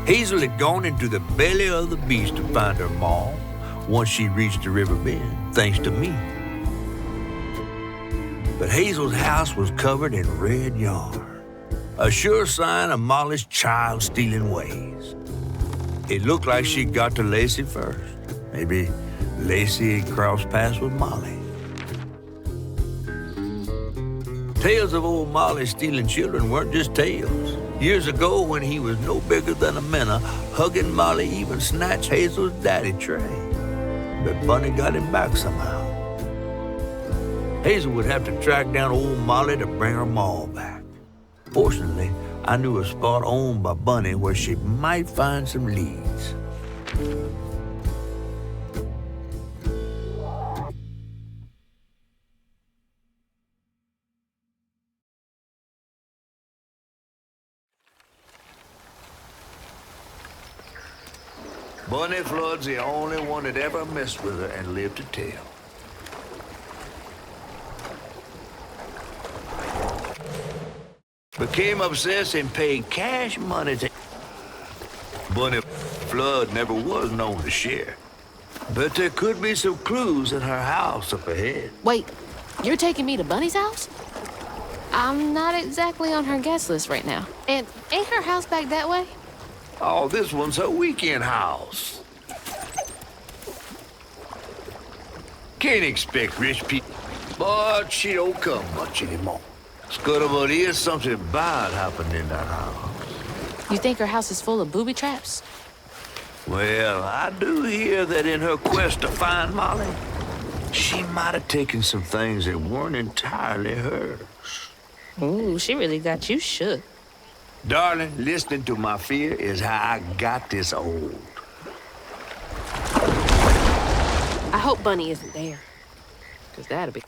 Hazel had gone into the belly of the beast to find her ma once she reached the river bend, thanks to me. But Hazel's house was covered in red yarn, a sure sign of Molly's child-stealing ways. It looked like she'd got to Lacey first. Maybe Lacey had crossed paths with Molly. Tales of old Molly stealing children weren't just tales. Years ago, when he was no bigger than a minnow, hugging Molly even snatched Hazel's daddy, Trey. But Bunny got him back somehow. Hazel would have to track down old Molly to bring her ma back. Fortunately, I knew a spot owned by Bunny where she might find some leads. Bunny Flood's the only one that ever messed with her and lived to tell. Became obsessed and paid cash money to... Bunny Flood never was known to share. But there could be some clues in her house up ahead. Wait, you're taking me to Bunny's house? I'm not exactly on her guest list right now. And ain't her house back that way? Oh, this one's her weekend house. Can't expect rich people, but she don't come much anymore. Scuttlebutt is something bad happened in that house. You think her house is full of booby traps? Well, I do hear that in her quest to find Molly, she might have taken some things that weren't entirely hers. Ooh, she really got you shook. Darling, listening to my fear is how I got this old. I hope Bunny isn't there, because that'd be...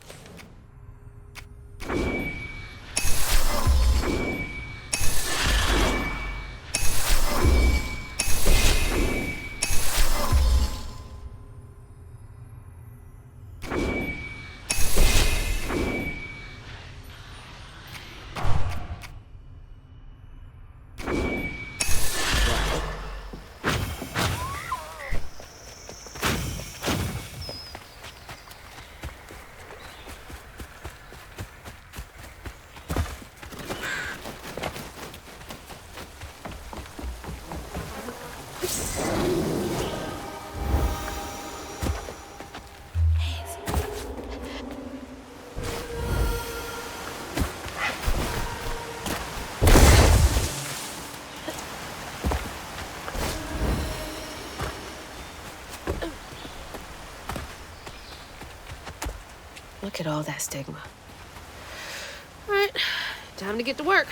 Look at all that stigma. All right, time to get to work.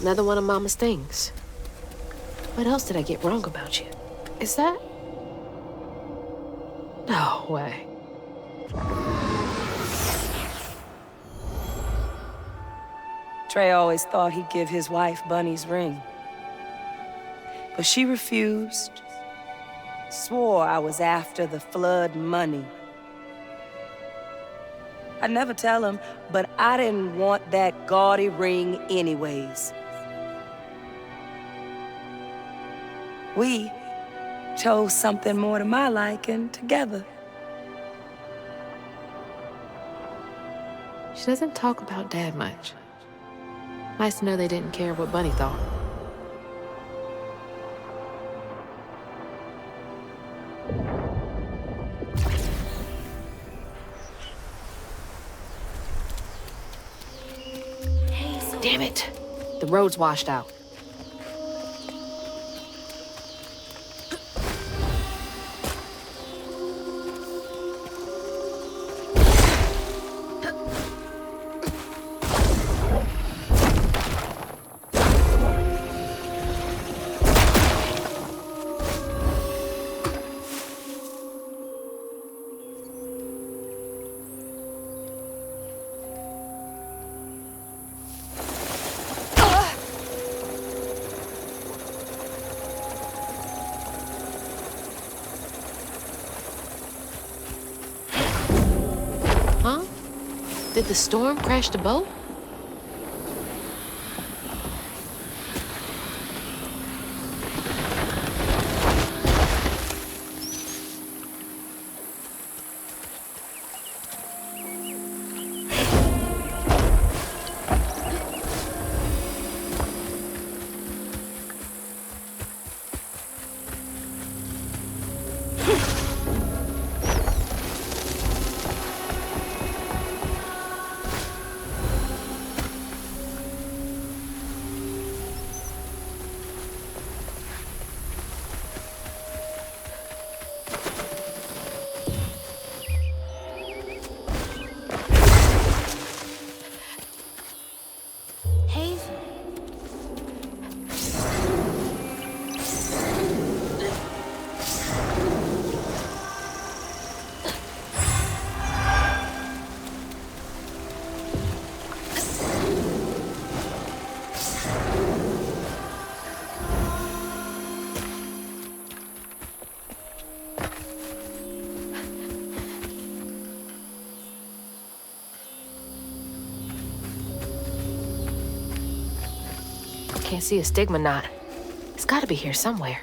Another one of Mama's things. What else did I get wrong about you? Is that... No way. Trey always thought he'd give his wife Bunny's ring. But she refused. Swore I was after the flood money. I'd never tell him, but I didn't want that gaudy ring anyways. We chose something more to my liking together. She doesn't talk about Dad much. Nice to know they didn't care what Bunny thought. Damn it! The road's washed out. Huh? Did the storm crash the boat? Can't see a stigma knot. It's gotta be here somewhere.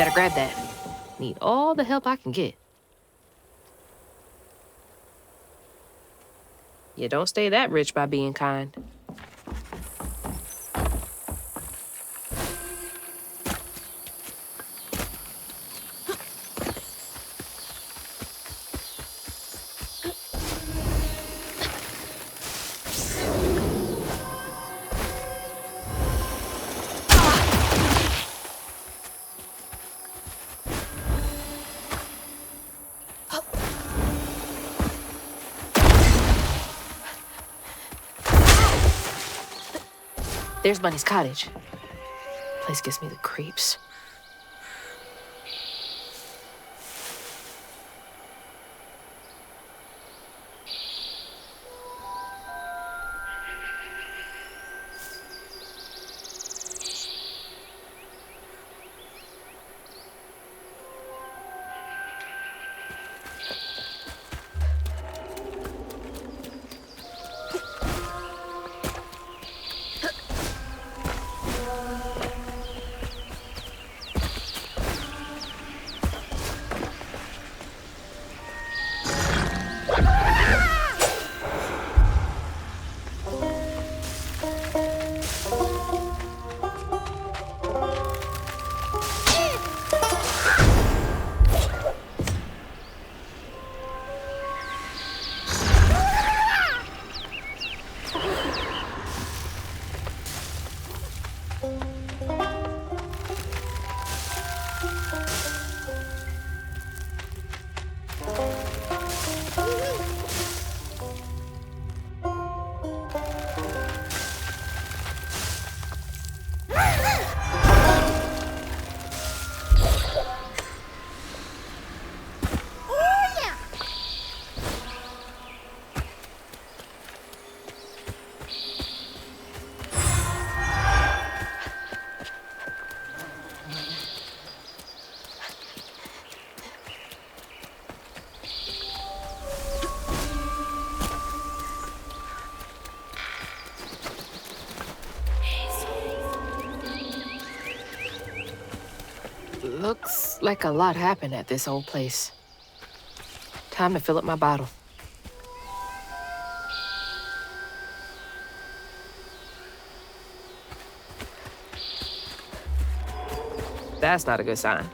Better grab that. Need all the help I can get. You don't stay that rich by being kind. There's Bunny's cottage. Place gives me the creeps. Looks like a lot happened at this old place. Time to fill up my bottle. That's not a good sign.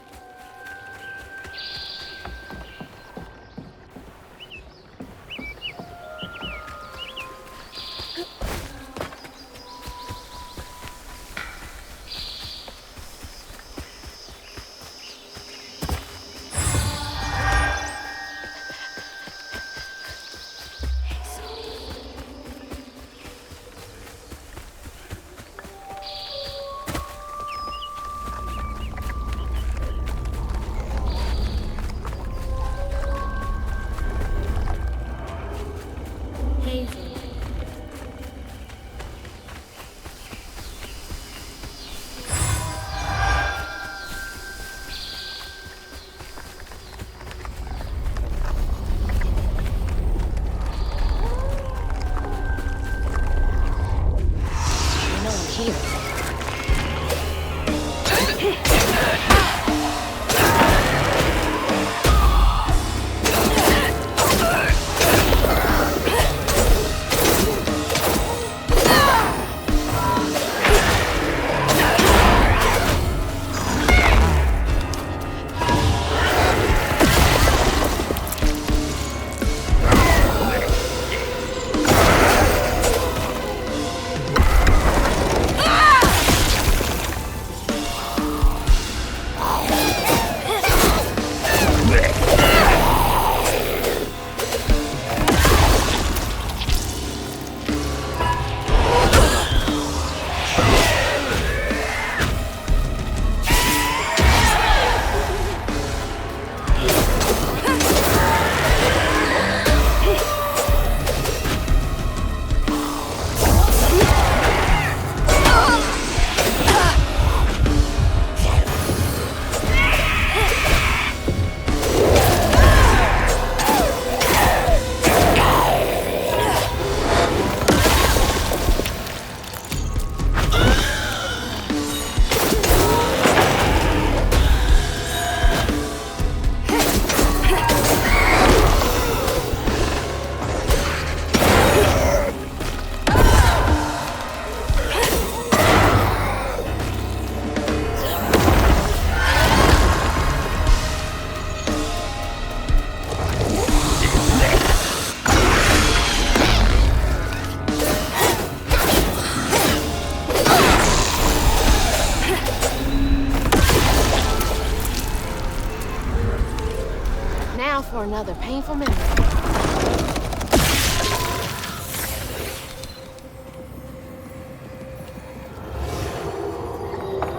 another painful memory.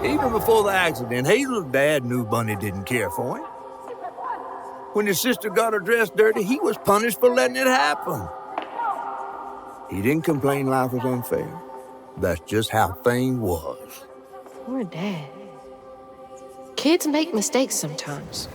Even before the accident, Hazel's dad knew Bunny didn't care for him. When his sister got her dress dirty, he was punished for letting it happen. He didn't complain life was unfair. That's just how things was. Poor Dad. Kids make mistakes sometimes.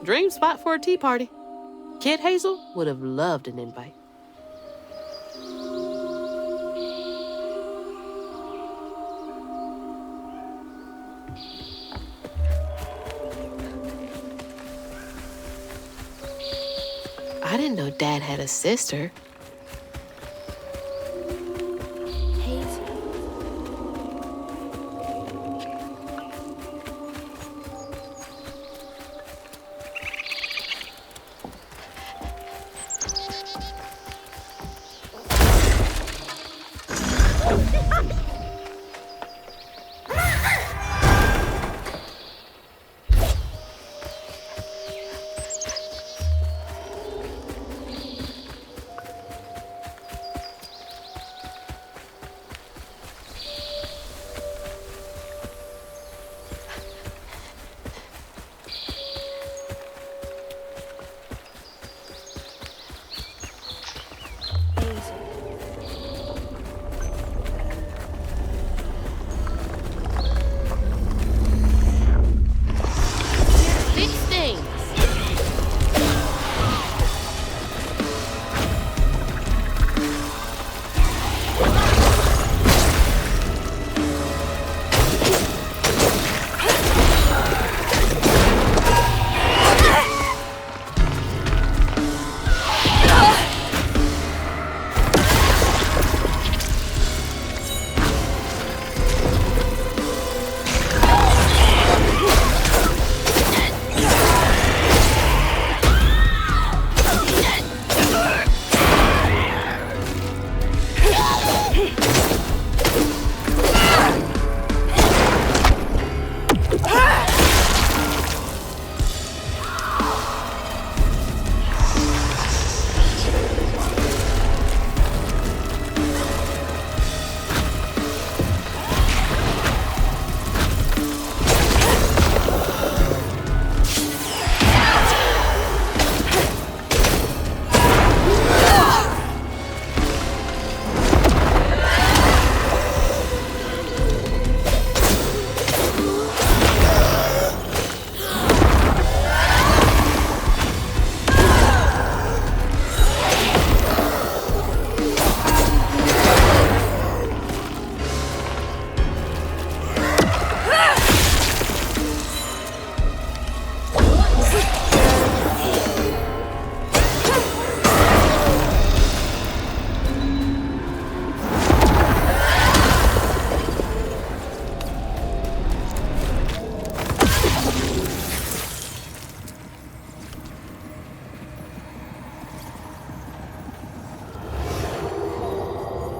Dream spot for a tea party. Kid Hazel would have loved an invite. I didn't know Dad had a sister.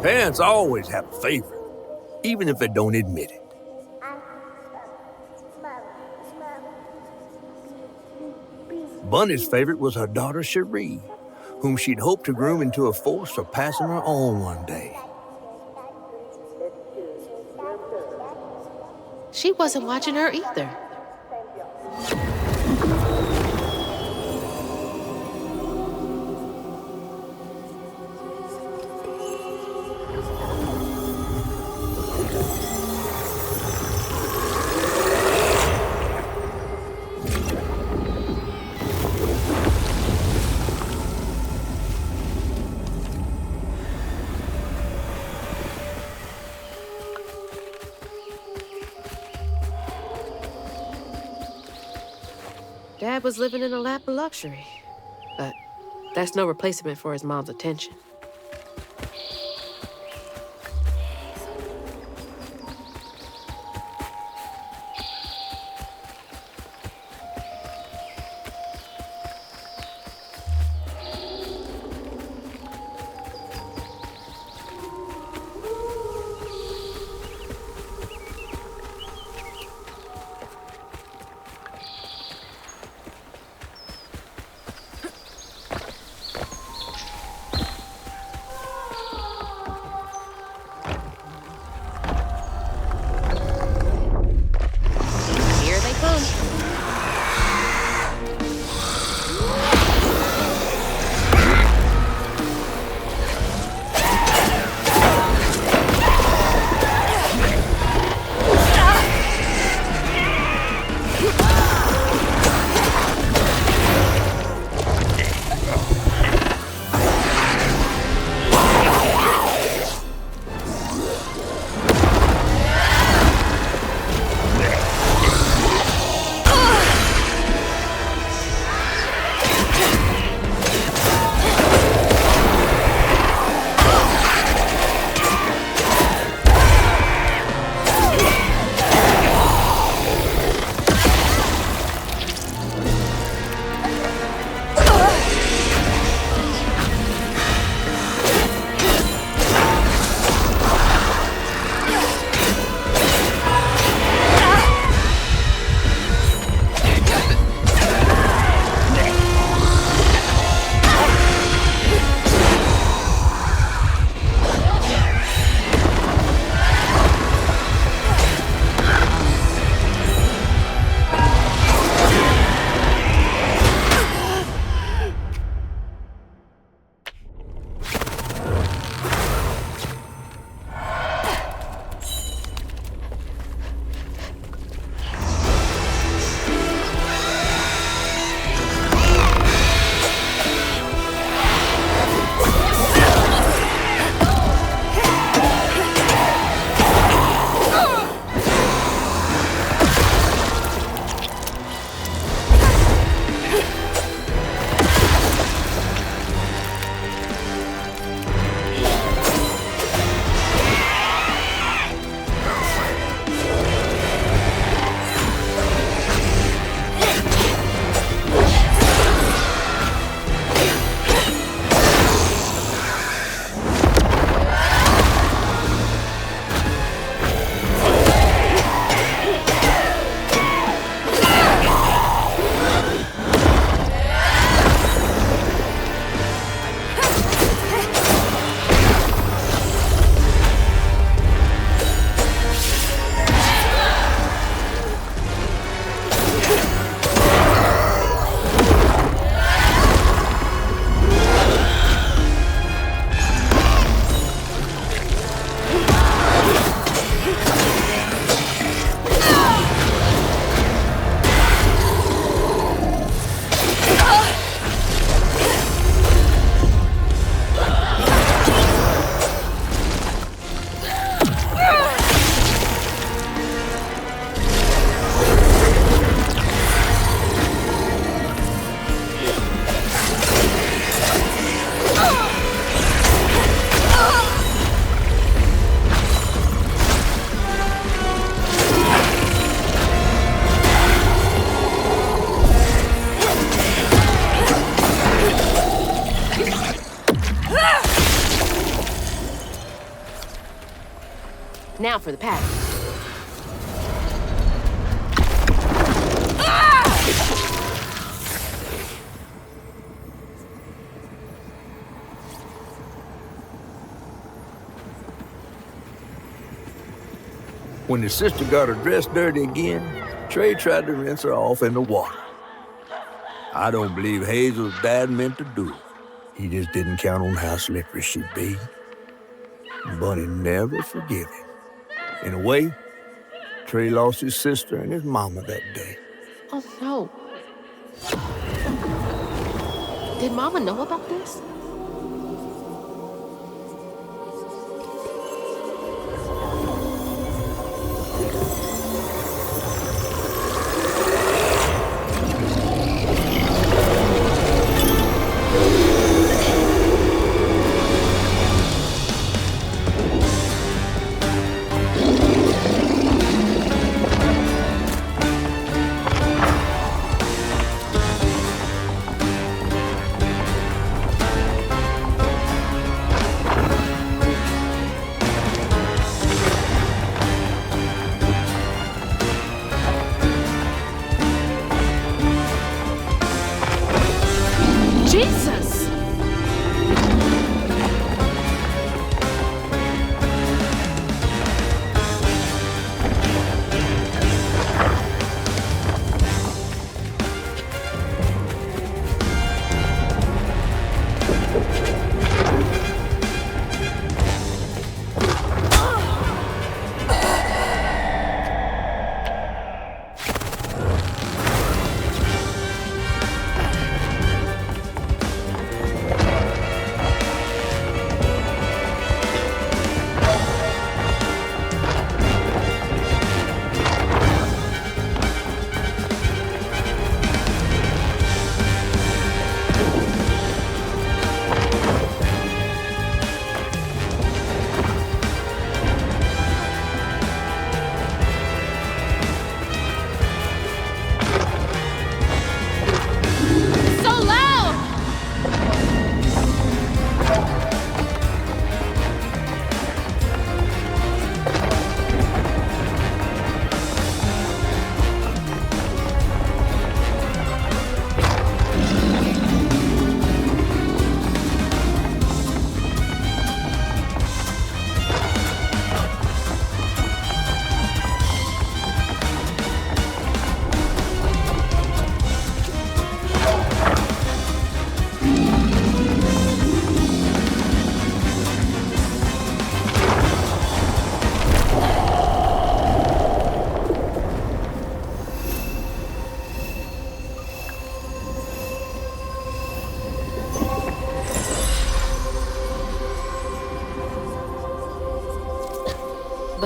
Parents always have a favorite, even if they don't admit it. Bunny's favorite was her daughter Cherie, whom she'd hoped to groom into a force surpassing her own one day. She wasn't watching her either. Dad was living in a lap of luxury, but That's no replacement for his mom's attention. Now for the pattern. When his sister got her dress dirty again, Trey tried to rinse her off in the water. I don't believe Hazel's dad meant to do it. He just didn't count on how slippery she'd be. Bunny never forgave him. In a way, Trey lost his sister and his mama that day. Oh, no. Did Mama know about this?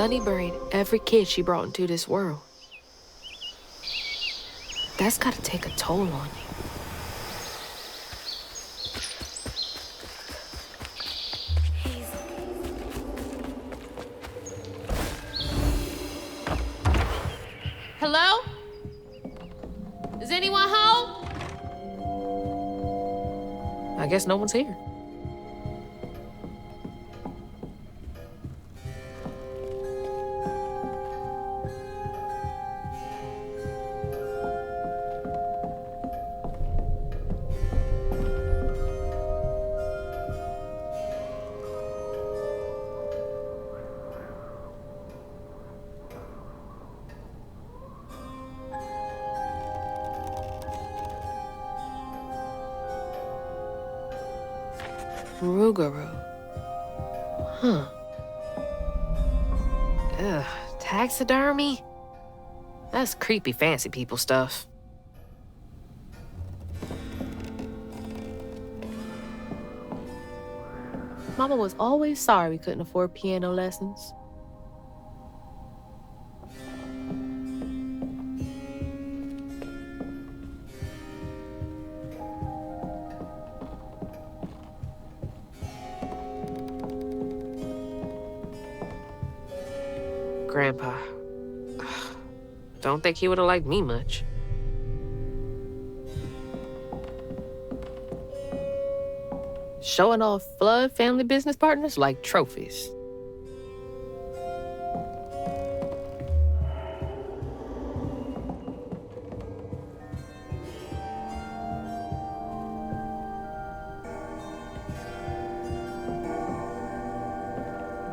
Bunny buried every kid she brought into this world. That's gotta take a toll on you. Hello? Is anyone home? I guess no one's here. Rougarou. Huh. Ugh, taxidermy? That's creepy fancy people stuff. Mama was always sorry we couldn't afford piano lessons. Grandpa. Don't think he would have liked me much. Showing off Flood family business partners like trophies.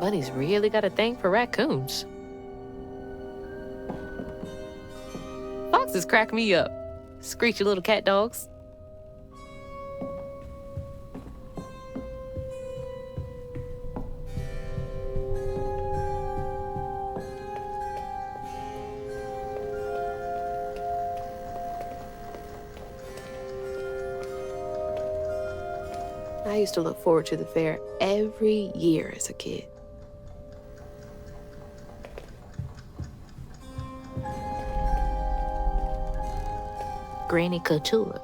Bunny's really got a thing for raccoons. Foxes crack me up. Screechy little cat dogs. I used to look forward to the fair every year as a kid. Granny Couture.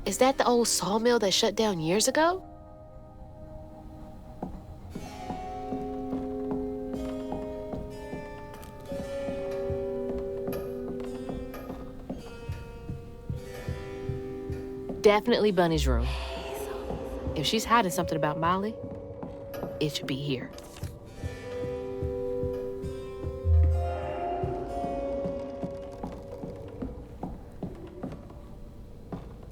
Is that the old sawmill that shut down years ago? Definitely Bunny's room. If she's hiding something about Molly, it should be here.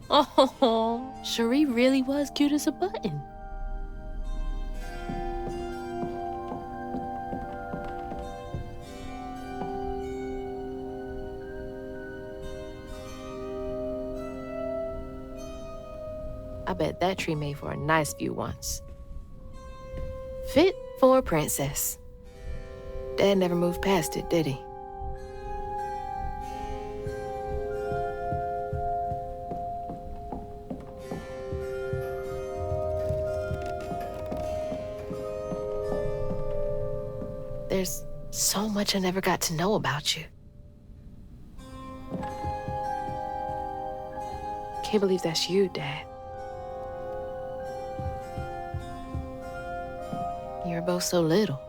Oh, Cherie really was cute as a button. I bet that tree made for a nice view once. Fit for a princess. Dad never moved past it, did he? There's so much I never got to know about you. Can't believe that's you, Dad. You were both so little.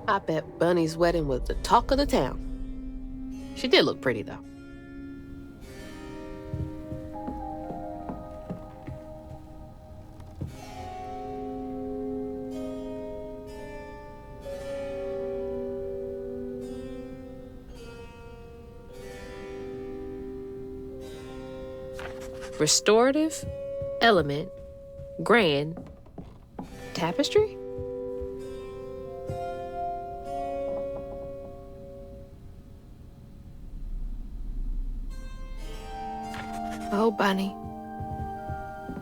I bet Bunny's wedding was the talk of the town. She did look pretty, though. Restorative, element, grand, tapestry? Oh, Bunny.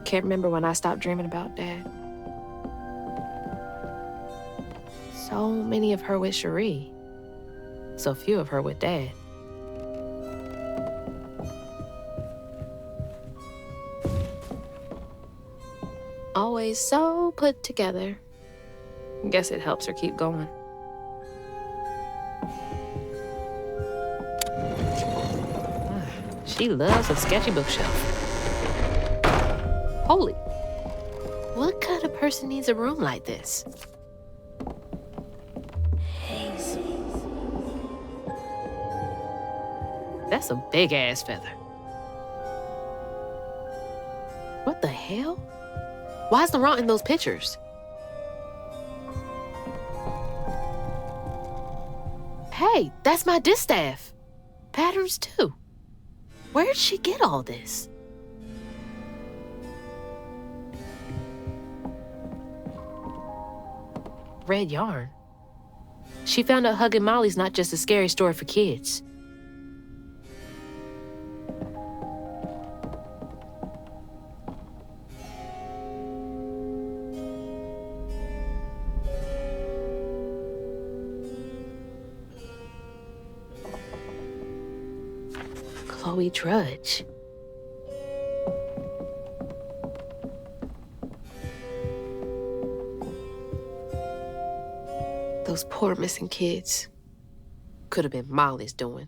Can't remember when I stopped dreaming about Dad. So many of her with Cherie. So few of her with Dad. Always so put together. Guess it helps her keep going. She loves a sketchy bookshelf. Holy. What kind of person needs a room like this? That's a big-ass feather. What the hell? Why is Laurent in those pictures? Hey, that's my distaff. Patterns, too. Where'd she get all this? Red yarn. She found out Huggin' Molly's not just a scary story for kids. Chloe Drudge. Those poor missing kids. Could have been Molly's doing.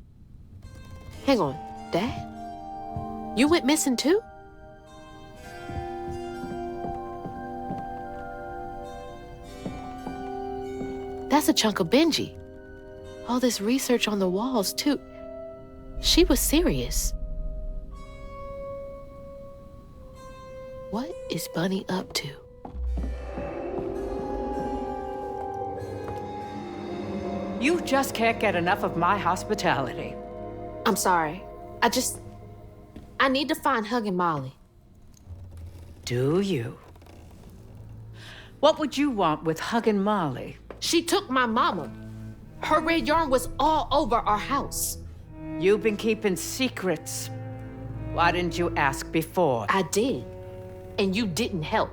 Hang on, Dad? You went missing too? That's a chunk of Benji. All this research on the walls too. She was serious. What is Bunny up to? You just can't get enough of my hospitality. I'm sorry. I need to find Huggin' Molly. Do you? What would you want with Huggin' Molly? She took my mama. Her red yarn was all over our house. You've been keeping secrets. Why didn't you ask before? I did. And you didn't help.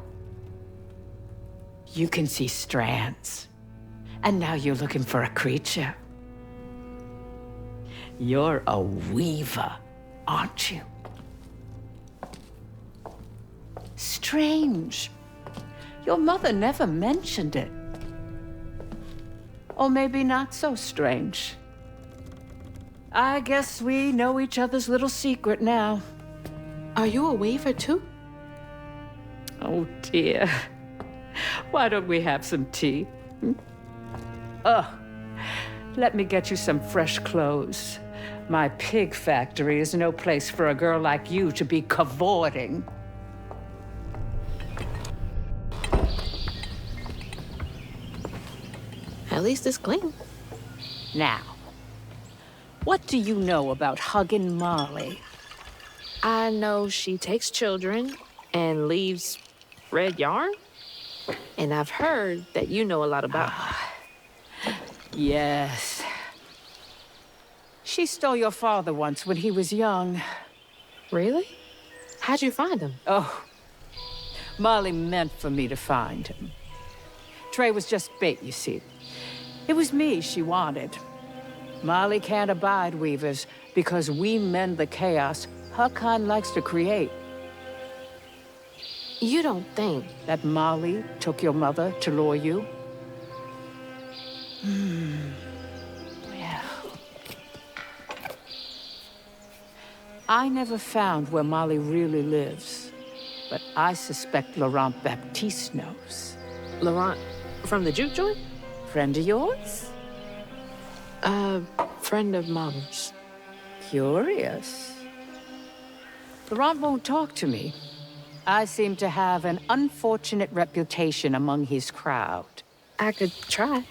You can see strands. And now you're looking for a creature. You're a weaver, aren't you? Strange. Your mother never mentioned it. Or maybe not so strange. I guess we know each other's little secret now. Are you a weaver too? Oh dear. Why don't we have some tea? Let me get you some fresh clothes. My pig factory is no place for a girl like you to be cavorting. At least it's clean. Now, what do you know about Huggin' Molly? I know she takes children and leaves red yarn. And I've heard that you know a lot about her. Yes. She stole your father once when he was young. Really? How'd you find him? Oh, Molly meant for me to find him. Trey was just bait, you see. It was me she wanted. Molly can't abide weavers because we mend the chaos her kind likes to create. You don't think That Molly took your mother to lure you? Well, I never found where Molly really lives, but I suspect Laurent Baptiste knows. Laurent from the juke joint? Friend of yours? Friend of Mama's. Curious. Laurent won't talk to me. I seem to have an unfortunate reputation among his crowd. I could try.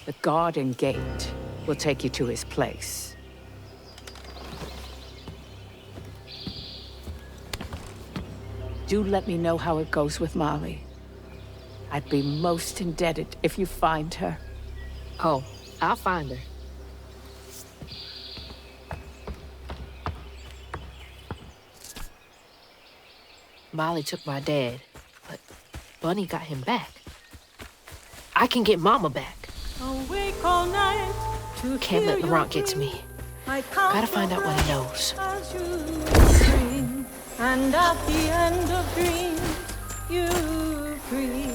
The garden gate will take you to his place. Do let me know how it goes with Molly. I'd be most indebted if you find her. Oh, I'll find her. Molly took my dad, but Bunny got him back. I can get Mama back. Awake all night to Can't let Laurent get to me. Gotta find out what he knows. And at the end of dreams, you breathe.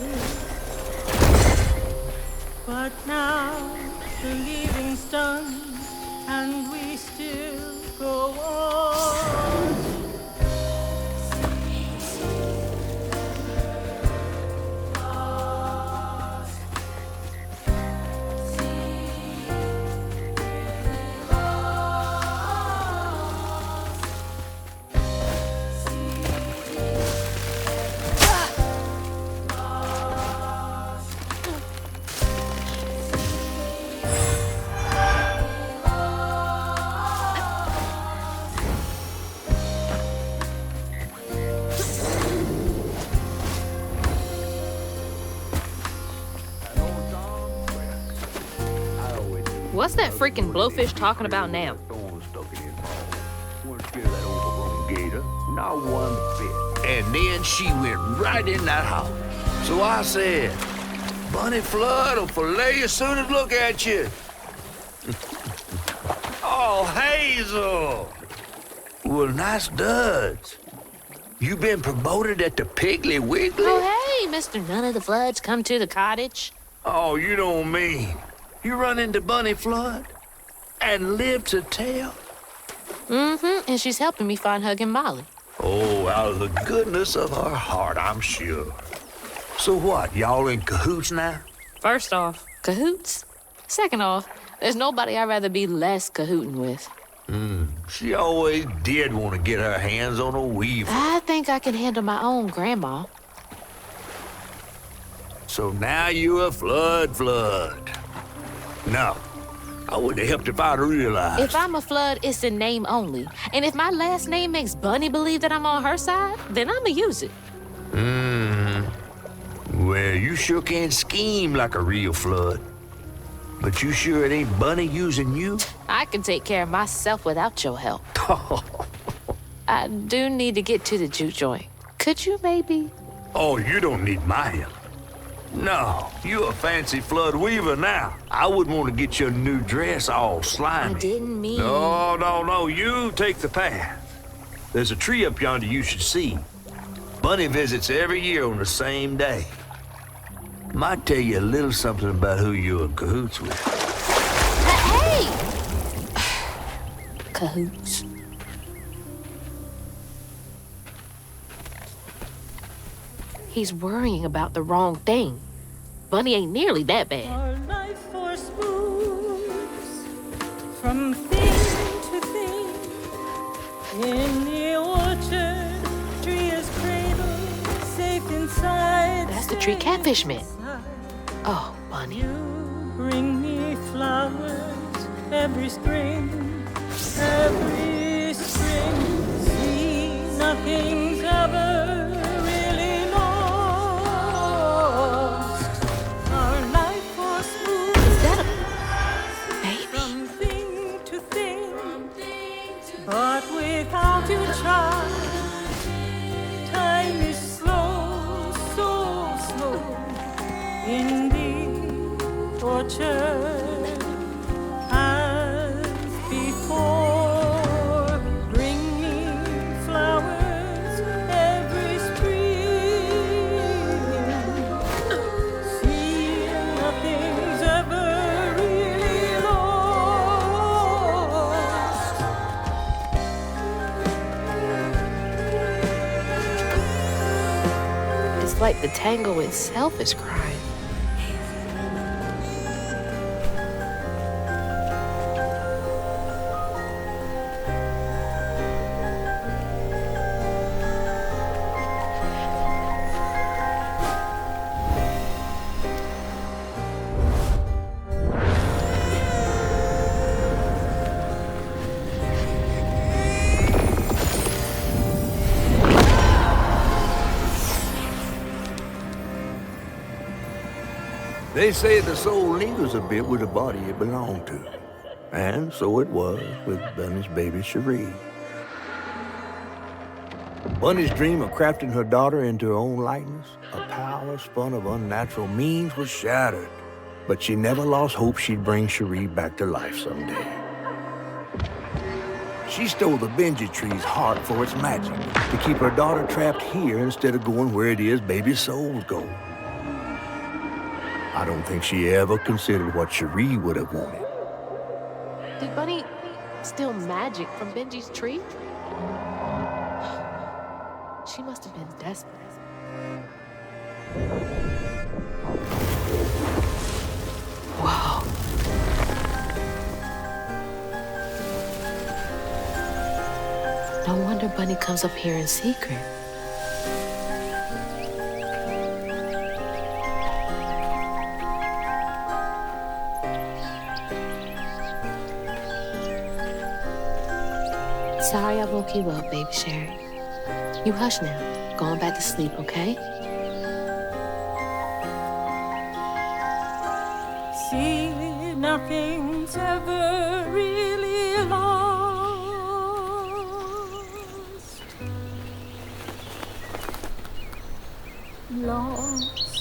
But now the leaving's done, and we still go on. What's that freaking blowfish talking about now? Not one bit. And then she went right in that house. So I said, Bunny Flood will fillet you as soon as look at you. Oh, Hazel. Well, nice duds. You been promoted at the Piggly Wiggly? Oh, hey, Mr. None of the Floods, come to the cottage. Oh, you don't mean. You run into Bunny Flood and live to tell? Mm-hmm, and she's helping me find Huggin' Molly. Oh, out of the goodness of her heart, I'm sure. So what, y'all in cahoots now? First off, cahoots. Second off, there's nobody I'd rather be less cahooting with. She always did want to get her hands on a weaver. I think I can handle my own grandma. So now you a Flood. No, I wouldn't have helped if I'd realized. If I'm a Flood, it's in name only. And if my last name makes Bunny believe that I'm on her side, then I'ma use it. Well, you sure can scheme like a real Flood. But you sure it ain't Bunny using you? I can take care of myself without your help. I do need to get to the juke joint. Could you maybe? Oh, you don't need my help. No, you a fancy Flood weaver now. I wouldn't want to get your new dress all slimy. I didn't mean... No, you take the path. There's a tree up yonder you should see. Bunny visits every year on the same day. Might tell you a little something about who you're in cahoots with. Hey! Cahoots. He's worrying about the wrong thing. Bunny ain't nearly that bad. Our life force moves from thing to thing. In the orchard, tree is cradled, safe inside. That's the tree catfish meant. Oh, Bunny. You bring me flowers every spring. See, nothing's ever really lost. Our life force moves Is that a baby? from thing to thing, but without you, child, time is slow, so slow. In the orchard, as before, bring me flowers every spring. See, nothing's ever really lost. It's like the tango itself is crying. They say the soul lingers a bit with the body it belonged to. And so it was with Bunny's baby Cherie. Bunny's dream of crafting her daughter into her own likeness, a power spun of unnatural means, was shattered. But she never lost hope she'd bring Cherie back to life someday. She stole the Benji tree's heart for its magic, to keep her daughter trapped here instead of going where it is baby souls go. I don't think she ever considered what Cherie would have wanted. Did Bunny steal magic from Benji's tree? She must have been desperate. Whoa. No wonder Bunny comes up here in secret. Sorry I woke you up, baby Cherie. You hush now. Going back to sleep, okay? See, nothing's ever really lost.